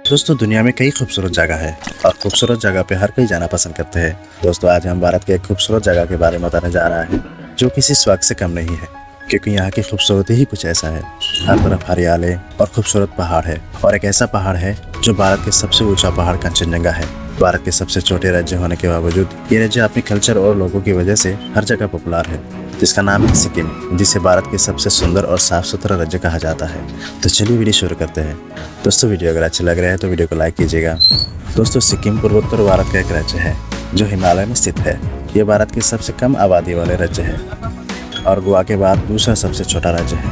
दोस्तों दुनिया में कई खूबसूरत जगह है और खूबसूरत जगह पे हर कोई जाना पसंद करते हैं। दोस्तों आज हम भारत के एक खूबसूरत जगह के बारे में बताने जा रहा है जो किसी स्वर्ग से कम नहीं है, क्योंकि यहाँ की खूबसूरती ही कुछ ऐसा है। हर तरफ हरियाली और खूबसूरत पहाड़ है, और एक ऐसा पहाड़ है जो भारत के सबसे ऊंचा पहाड़ कंचनजंगा है। भारत के सबसे छोटे राज्य होने के बावजूद ये राज्य अपने कल्चर और लोगों की वजह से हर जगह पॉपुलर है, जिसका नाम है सिक्किम, जिसे भारत के सबसे सुंदर और साफ सुथरा राज्य कहा जाता है। तो चलिए वीडियो शुरू करते हैं। दोस्तों वीडियो अगर अच्छा लग रहा है तो वीडियो को लाइक कीजिएगा। दोस्तों सिक्किम पूर्वोत्तर भारत का एक राज्य है जो हिमालय में स्थित है। ये भारत के सबसे कम आबादी वाले राज्य है और गोवा के बाद दूसरा सबसे छोटा राज्य है।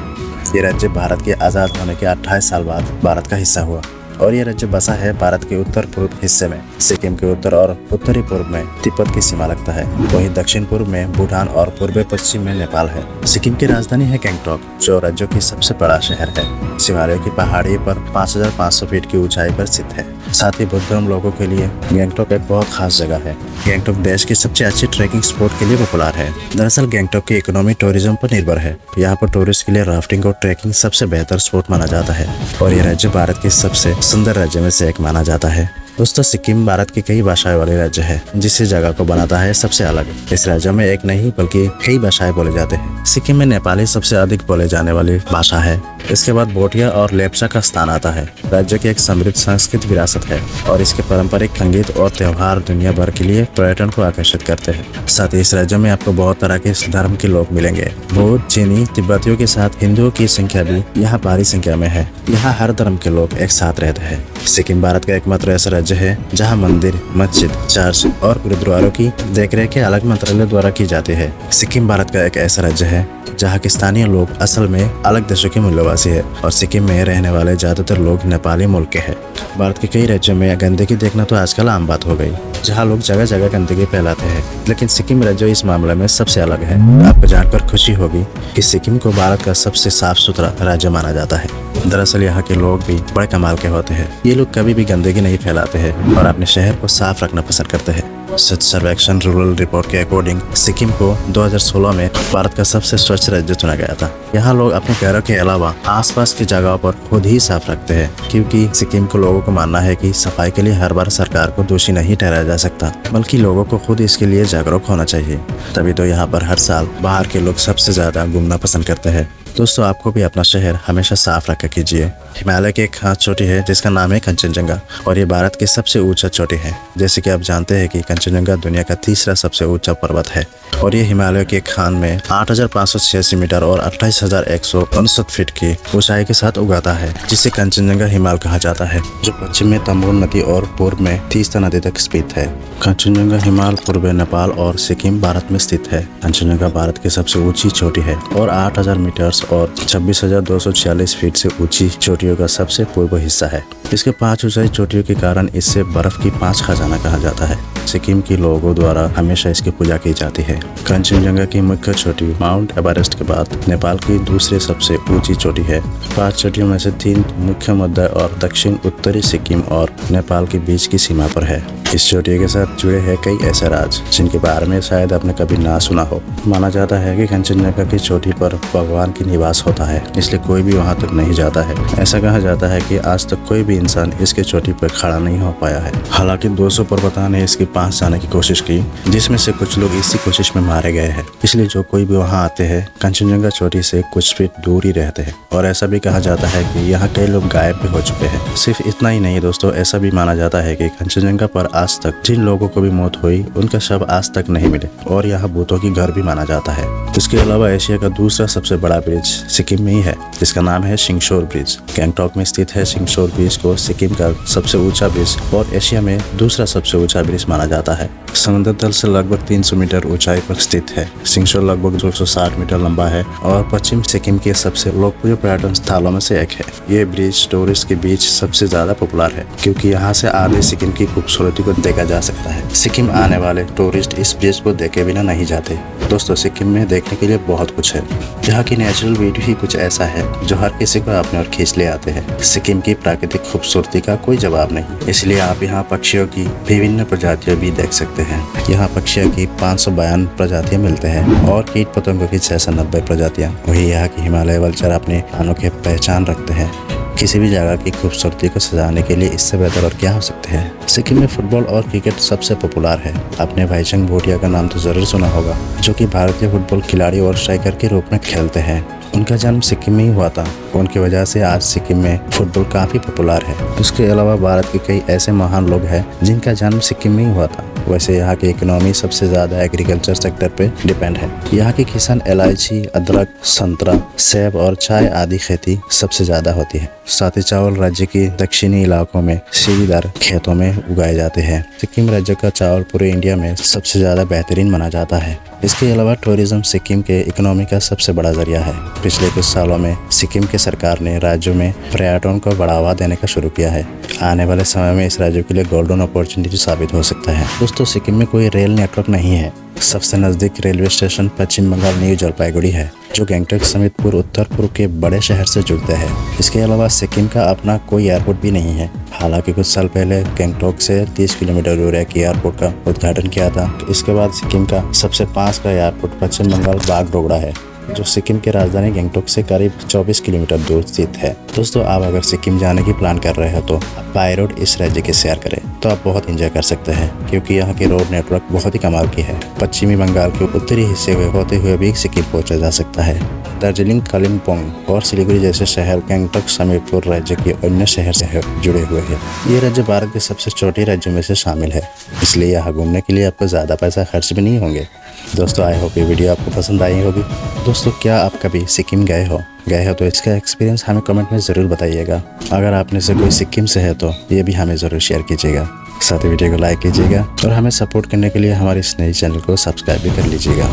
ये राज्य भारत के आज़ाद होने के 28 साल बाद भारत का हिस्सा हुआ, और ये राज्य बसा है भारत के उत्तर पूर्व हिस्से में। सिक्किम के उत्तर और उत्तरी पूर्व में तिब्बत की सीमा लगता है, वहीं दक्षिण पूर्व में भूटान और पूर्व पश्चिम में नेपाल है। सिक्किम की राजधानी है गंगटोक, जो राज्यों की सबसे बड़ा शहर है। हिमालय की पहाड़ी पर 5500 फीट की ऊंचाई पर स्थित है। साथ ही बुद्ध धर्म लोगों के लिए गंगटोक एक बहुत खास जगह है। गंगटोक देश की सबसे अच्छी ट्रैकिंग स्पॉट के लिए पॉपुलर है। दरअसल गंगटोक की इकोनॉमी टूरिज्म पर निर्भर है। यहाँ पर टूरिस्ट के लिए राफ्टिंग और ट्रैकिंग सबसे बेहतर स्पॉट माना जाता है, और ये राज्य भारत के सबसे सुंदर राज्य में से एक माना जाता है। दोस्तों सिक्किम भारत की कई भाषाएं वाले राज्य है, जिस जगह को बनाता है सबसे अलग। इस राज्य में एक नहीं बल्कि कई भाषाएं बोले जाते हैं। सिक्किम में नेपाली सबसे अधिक बोले जाने वाली भाषा है। इसके बाद भोटिया और लेप्चा का स्थान आता है। राज्य की एक समृद्ध सांस्कृतिक विरासत है, और इसके पारंपरिक संगीत और त्योहार दुनिया भर के लिए पर्यटन को आकर्षित करते हैं। साथ ही इस राज्य में आपको बहुत तरह के धर्म के लोग मिलेंगे। बौद्ध, चीनी, तिब्बतियों के साथ हिंदुओं की संख्या भी यहाँ भारी संख्या में है। यहाँ हर धर्म के लोग एक साथ रहते हैं। सिक्किम भारत का एकमात्र ऐसा राज्य है जहाँ मंदिर, मस्जिद, चर्च और गुरुद्वारों की देखरेख अलग मंत्रालय द्वारा की जाती है। सिक्किम भारत का एक ऐसा राज्य है जहाँ के स्थानीय लोग असल में अलग देशों के मूलवासी है, और सिक्किम में रहने वाले ज्यादातर लोग नेपाली मूल के हैं। भारत के कई राज्यों में गंदगी देखना तो आजकल आम बात हो गई, जहाँ लोग जगह जगह गंदगी फैलाते हैं, लेकिन सिक्किम राज्य इस मामले में सबसे अलग है। आपको जानकर खुशी होगी कि सिक्किम को भारत का सबसे साफ सुथरा राज्य माना जाता है। दरअसल यहाँ के लोग भी बड़े कमाल के होते हैं। ये लोग कभी भी गंदगी नहीं फैलाते हैं और अपने शहर को साफ रखना पसंद करते हैं। स्वच्छ सर्वेक्षण रूरल रिपोर्ट के अकॉर्डिंग सिक्किम को 2016 में भारत का सबसे स्वच्छ राज्य चुना गया था। यहाँ लोग अपने घरों के अलावा आसपास की जगहों पर खुद ही साफ रखते हैं, क्योंकि सिक्किम को लोगों को मानना है कि सफाई के लिए हर बार सरकार को दोषी नहीं ठहराया जा सकता, बल्कि लोगों को खुद इसके लिए जागरूक होना चाहिए। तभी तो यहाँ पर हर साल बाहर के लोग सबसे ज्यादा घूमना पसंद करते हैं। दोस्तों आपको भी अपना शहर हमेशा साफ रखा कीजिए। हिमालय की एक खास चोटी है जिसका नाम है कंचनजंगा, और ये भारत की सबसे ऊंचा चोटी है। जैसे कि आप जानते हैं कि कंचनजंगा दुनिया का तीसरा सबसे ऊंचा पर्वत है, और ये हिमालय के खान में 8586 मीटर और 28,159 फीट की ऊंचाई के साथ उगाता है, जिसे कंचनजंगा हिमालय कहा जाता है, जो पश्चिम में तंबोर नदी और पूर्व में तीस्ता नदी तक स्थित है। कंचनजंगा हिमालय पूर्व नेपाल और सिक्किम भारत में स्थित है। कंचनजंगा भारत की सबसे ऊंची चोटी है और 8000 मीटर और 26,246 फीट से ऊंची चोटियों का सबसे पूर्व हिस्सा है। इसके 5 ऊंचाई चोटियों के कारण इसे बर्फ की 5 खजाना कहा जाता है। सिक्किम के लोगों द्वारा हमेशा इसकी पूजा की जाती है। कंचनजंगा की मुख्य चोटी माउंट एवरेस्ट के बाद नेपाल की दूसरी सबसे ऊंची चोटी है। 5 चोटियों में से 3 मुख्य मध्य और दक्षिण उत्तरी सिक्किम और नेपाल के बीच की सीमा पर है। इस चोटी के साथ जुड़े हैं कई ऐसे राज्य जिनके बारे में शायद आपने कभी ना सुना हो। माना जाता है कि कंचनजंगा की चोटी पर भगवान की निवास होता है, इसलिए कोई भी वहां तक नहीं जाता है। ऐसा कहा जाता है कि आज तक कोई भी इंसान इसके चोटी पर खड़ा नहीं हो पाया है। हालांकि 200 पर्वतारोही ने इसके पास जाने की कोशिश की, जिसमें से कुछ लोग इसी कोशिश में मारे गए हैं। इसलिए जो कोई भी वहां आते हैं कंचनजंगा चोटी से कुछ फीट दूर ही रहते हैं, और ऐसा भी कहा जाता है कि यहाँ कई लोग गायब भी हो चुके हैं। सिर्फ इतना ही नहीं दोस्तों, ऐसा भी माना जाता है कि कंचनजंगा पर आज तक जिन लोगों को भी मौत हुई उनका शव आज तक नहीं मिले, और यहाँ भूतों की घर भी माना जाता है। इसके अलावा एशिया का दूसरा सबसे बड़ा ब्रिज सिक्किम में ही है, जिसका नाम है सिंगशोर ब्रिज। गंगटोक में स्थित है सिंगशोर ब्रिज को सिक्किम का सबसे ऊंचा ब्रिज और एशिया में दूसरा सबसे ऊंचा ब्रिज माना जाता है। समुद्र तल से लगभग 300 मीटर ऊंचाई पर स्थित है। सिंगशोर लगभग 260 मीटर लंबा है और पश्चिम सिक्किम के सबसे लोकप्रिय पर्यटन स्थलों में से एक है। ये ब्रिज टूरिस्ट के बीच सबसे ज्यादा पॉपुलर है, क्योंकि यहाँ से आधे सिक्किम की खूबसूरती को देखा जा सकता है। सिक्किम आने वाले टूरिस्ट इस ब्रिज को देखे बिना नहीं जाते। दोस्तों सिक्किम में देखने के लिए बहुत कुछ है। यहाँ की नेचुरल ब्यूटी ही कुछ ऐसा है जो हर किसी को अपने और खींच ले आते हैं। सिक्किम की प्राकृतिक खूबसूरती का कोई जवाब नहीं, इसलिए आप यहाँ पक्षियों की विभिन्न प्रजातियां भी देख सकते हैं। यहाँ पक्षियों की 552 प्रजातियां मिलते हैं और कीट पतंगों की 690 प्रजातियां। वही यहाँ की हिमालय वल्चर अपने अनोखे पहचान रखते हैं। किसी भी जगह की खूबसूरती को सजाने के लिए इससे बेहतर और क्या हो सकते हैं। सिक्किम में फुटबॉल और क्रिकेट सबसे पॉपुलर है। आपने भाईचुंग भूटिया का नाम तो जरूर सुना होगा, जो कि भारतीय फुटबॉल खिलाड़ी और स्ट्राइकर के रूप में खेलते हैं। उनका जन्म सिक्किम में ही हुआ था। उनकी वजह से आज सिक्किम में फुटबॉल काफी पॉपुलर है। उसके अलावा भारत के कई ऐसे महान लोग हैं जिनका जन्म सिक्किम में ही हुआ था। वैसे यहाँ की इकोनॉमी सबसे ज्यादा एग्रीकल्चर सेक्टर पे डिपेंड है। यहाँ की किसान इलायची, अदरक, संतरा, सेब और चाय आदि खेती सबसे ज्यादा होती है। साथ ही चावल राज्य के दक्षिणी इलाकों में सीढ़ीदार खेतों में उगाए जाते हैं। सिक्किम राज्य का चावल पूरे इंडिया में सबसे ज्यादा बेहतरीन माना जाता है। इसके अलावा टूरिज्म सिक्किम के इकोनॉमी का सबसे बड़ा जरिया है। पिछले कुछ सालों में सिक्किम की सरकार ने राज्यों में पर्यटन को बढ़ावा देने का शुरू किया है। आने वाले समय में इस राज्य के लिए गोल्डन अपॉर्चुनिटी साबित हो सकता है। दोस्तों, सिक्किम में कोई रेल नेटवर्क नहीं है। सबसे नजदीक रेलवे स्टेशन पश्चिम बंगाल न्यू जलपाईगुड़ी है, जो गैंगटॉक समेत पूर्व उत्तर पूर्व के बड़े शहर से जुड़ते हैं। इसके अलावा सिक्किम का अपना कोई एयरपोर्ट भी नहीं है। हालांकि कुछ साल पहले गैंगटॉक से 30 किलोमीटर दूर एक एयरपोर्ट का उद्घाटन किया था। इसके बाद सिक्किम का सबसे पास का एयरपोर्ट पश्चिम बंगाल बागडोगरा है, जो सिक्किम की राजधानी गैंगटॉक से करीब 24 किलोमीटर दूर स्थित है। दोस्तों, आप अगर सिक्किम जाने की प्लान कर रहे हो तो बाय रोड इस राज्य के सैर करें तो आप बहुत एंजॉय कर सकते हैं, क्योंकि यहाँ की रोड नेटवर्क बहुत ही कमाल की है। पश्चिमी बंगाल के उत्तरी हिस्से में होते हुए भी सिक्किम पहुंचा जा सकता है। दार्जिलिंग, कालिम्पोंग और सिलीगुड़ी जैसे शहर गैंगटॉक समेत पूर्व राज्य के अन्य शहर से जुड़े हुए हैं। ये राज्य भारत के सबसे छोटे राज्यों में से शामिल है, इसलिए यहाँ घूमने के लिए आपको ज़्यादा पैसा खर्च भी नहीं होंगे। दोस्तों, आई होप ये वीडियो आपको पसंद आई होगी। दोस्तों, क्या आप कभी सिक्किम गए हो तो इसका एक्सपीरियंस हमें कमेंट में ज़रूर बताइएगा। अगर आप में से कोई सिक्किम से है तो ये भी हमें ज़रूर शेयर कीजिएगा। साथ ही वीडियो को लाइक कीजिएगा और हमें सपोर्ट करने के लिए हमारे इस नए चैनल को सब्सक्राइब भी कर लीजिएगा।